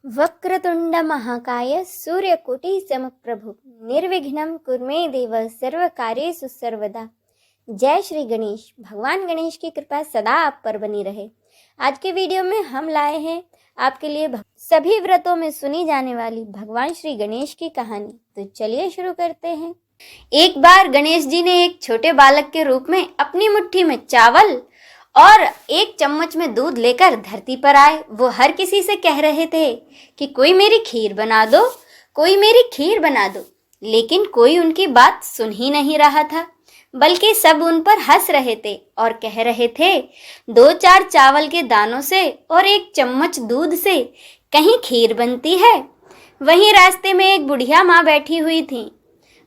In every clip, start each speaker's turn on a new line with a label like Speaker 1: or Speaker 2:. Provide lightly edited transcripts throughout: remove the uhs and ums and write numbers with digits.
Speaker 1: वक्रतुंड महाकाय सूर्यकोटि समप्रभु निर्विघ्नं कुर्मे देव सर्व कार्येषु सर्वदा। जय श्री गणेश। भगवान गणेश की कृपा सदा आप पर बनी रहे। आज के वीडियो में हम लाए हैं आपके लिए सभी व्रतों में सुनी जाने वाली भगवान श्री गणेश की कहानी। तो चलिए शुरू करते हैं। एक बार गणेश जी ने एक छोटे बालक के रूप में अपनी मुट्ठी में चावल और एक चम्मच में दूध लेकर धरती पर आए। वो हर किसी से कह रहे थे कि कोई मेरी खीर बना दो, कोई मेरी खीर बना दो, लेकिन कोई उनकी बात सुन ही नहीं रहा था, बल्कि सब उन पर हंस रहे थे और कह रहे थे 2-4 चावल के दानों से और एक चम्मच दूध से कहीं खीर बनती है। वहीं रास्ते में एक बुढ़िया माँ बैठी हुई थी।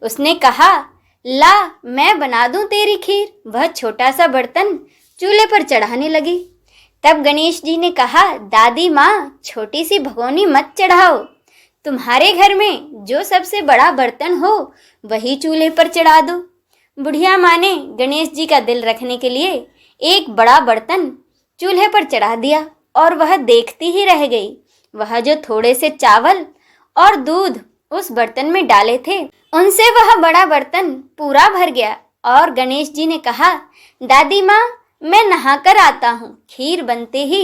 Speaker 1: उसने कहा, ला मैं बना दूं तेरी खीर। वह छोटा सा बर्तन चूल्हे पर चढ़ाने लगी। तब गणेश जी ने कहा, दादी माँ छोटी सी भगोनी मत चढ़ाओ, तुम्हारे घर में जो सबसे बड़ा बर्तन हो वही चूल्हे पर चढ़ा दो। बुढ़िया माँ ने गणेश जी का दिल रखने के लिए एक बड़ा बर्तन चूल्हे पर चढ़ा दिया और वह देखती ही रह गई। वह जो थोड़े से चावल और दूध उस बर्तन में डाले थे उनसे वह बड़ा बर्तन पूरा भर गया। और गणेश जी ने कहा, दादी माँ मैं नहाकर आता हूँ। खीर बनते ही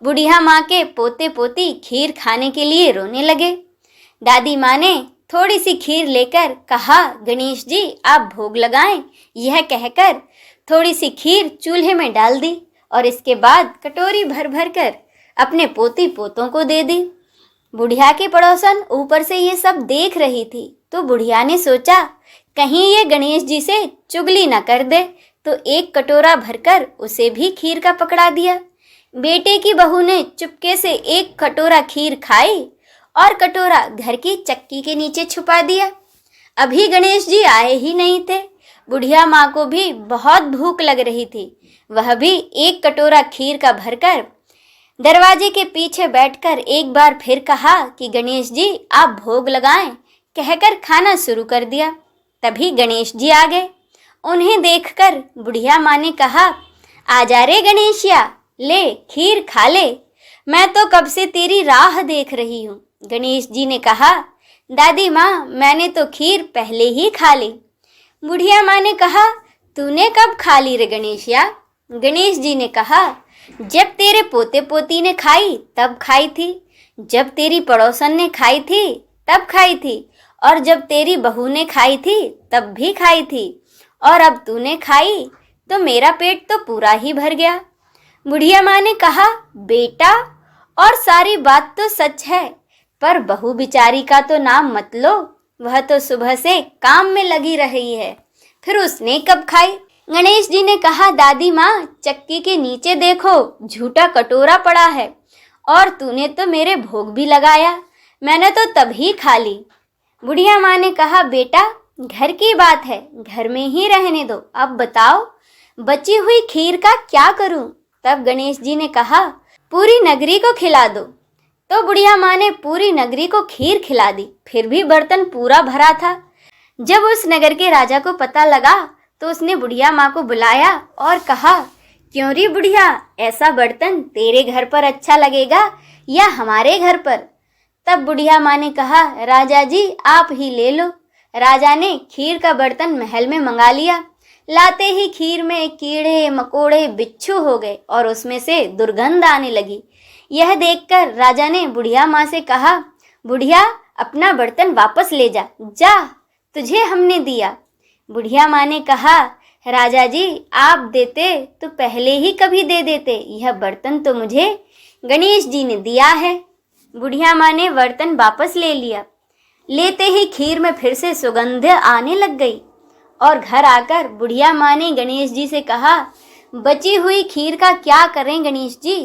Speaker 1: बुढ़िया माँ के पोते पोती खीर खाने के लिए रोने लगे। दादी माँ ने थोड़ी सी खीर लेकर कहा, गणेश जी आप भोग लगाएं। यह कहकर थोड़ी सी खीर चूल्हे में डाल दी और इसके बाद कटोरी भर भर कर अपने पोती पोतों को दे दी। बुढ़िया की पड़ोसन ऊपर से ये सब देख रही थी, तो बुढ़िया ने सोचा कहीं ये गणेश जी से चुगली न कर दे, तो एक कटोरा भरकर उसे भी खीर का पकड़ा दिया। बेटे की बहू ने चुपके से एक कटोरा खीर खाई और कटोरा घर की चक्की के नीचे छुपा दिया। अभी गणेश जी आए ही नहीं थे। बुढ़िया माँ को भी बहुत भूख लग रही थी। वह भी एक कटोरा खीर का भरकर दरवाजे के पीछे बैठकर एक बार फिर कहा कि गणेश जी आप भोग लगाएं, कहकर खाना शुरू कर दिया। तभी गणेश जी आ गए। उन्हें देखकर बुढ़िया माँ ने कहा, आजा रे गणेशिया, ले खीर खा ले, मैं तो कब से तेरी राह देख रही हूँ। गणेश जी ने कहा, दादी माँ मैंने तो खीर पहले ही खा ली। बुढ़िया माँ ने कहा, तूने कब खा ली रे गणेशिया? गणेश जी ने कहा, जब तेरे पोते पोती ने खाई तब खाई थी, जब तेरी पड़ोसन ने खाई थी तब खाई थी, और जब तेरी बहू ने खाई थी तब भी खाई थी, और अब तूने खाई तो मेरा पेट तो पूरा ही भर गया। बुढ़िया माँ ने कहा, बेटा और सारी बात तो सच है, पर बहू बिचारी का तो नाम मत लो, वह तो सुबह से काम में लगी रही है, फिर उसने कब खाई? गणेश जी ने कहा, दादी माँ चक्की के नीचे देखो झूठा कटोरा पड़ा है, और तूने तो मेरे भोग भी लगाया, मैंने तो तभी खा ली। बुढ़िया माँ ने कहा, बेटा घर की बात है, घर में ही रहने दो, अब बताओ बची हुई खीर का क्या करूं? तब गणेश जी ने कहा, पूरी नगरी को खिला दो। तो बुढ़िया माँ ने पूरी नगरी को खीर खिला दी, फिर भी बर्तन पूरा भरा था। जब उस नगर के राजा को पता लगा तो उसने बुढ़िया माँ को बुलाया और कहा, क्यों री बुढ़िया, ऐसा बर्तन तेरे घर पर अच्छा लगेगा या हमारे घर पर? तब बुढ़िया माँ ने कहा, राजा जी आप ही ले लो। राजा ने खीर का बर्तन महल में मंगा लिया। लाते ही खीर में कीड़े मकोड़े बिच्छू हो गए और उसमें से दुर्गंध आने लगी। यह देखकर राजा ने बुढ़िया माँ से कहा, बुढ़िया अपना बर्तन वापस ले जा, जा तुझे हमने दिया। बुढ़िया माँ ने कहा, राजा जी आप देते तो पहले ही कभी दे देते, यह बर्तन तो मुझे गणेश जी ने दिया है। बुढ़िया माँ ने बर्तन वापस ले लिया। लेते ही खीर में फिर से सुगंध आने लग गई और घर आकर बुढ़िया माँ ने गणेश जी से कहा, बची हुई खीर का क्या करें गणेश जी?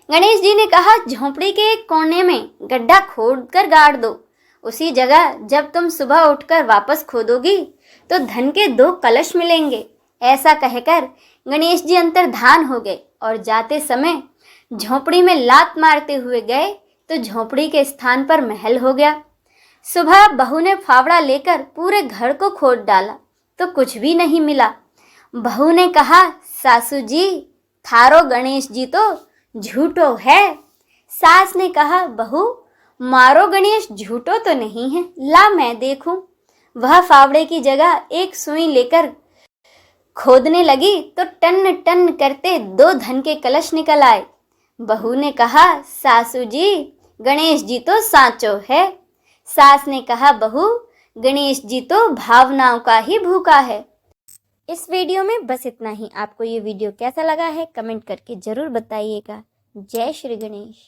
Speaker 1: गणेश जी ने कहा, झोंपड़ी के एक कोने में गड्ढा खोद कर गाड़ दो, उसी जगह जब तुम सुबह उठकर वापस खोदोगी तो धन के 2 कलश मिलेंगे। ऐसा कहकर गणेश जी अंतर्धान हो गए और जाते समय झोंपड़ी में लात मारते हुए गए तो झोंपड़ी के स्थान पर महल हो गया। सुबह बहू ने फावड़ा लेकर पूरे घर को खोद डाला तो कुछ भी नहीं मिला। बहू ने कहा, सासू जी थारो गणेश जी तो झूठो है। सास ने कहा, बहू मारो गणेश झूठो तो नहीं है, ला मैं देखूं। वह फावड़े की जगह एक सुई लेकर खोदने लगी तो टन टन करते 2 धन के कलश निकल आए। बहू ने कहा, सासू जी गणेश जी तो सांचो है। सास ने कहा, बहू गणेश जी तो भावनाओं का ही भूखा है। इस वीडियो में बस इतना ही। आपको ये वीडियो कैसा लगा है कमेंट करके ज़रूर बताइएगा। जय श्री गणेश।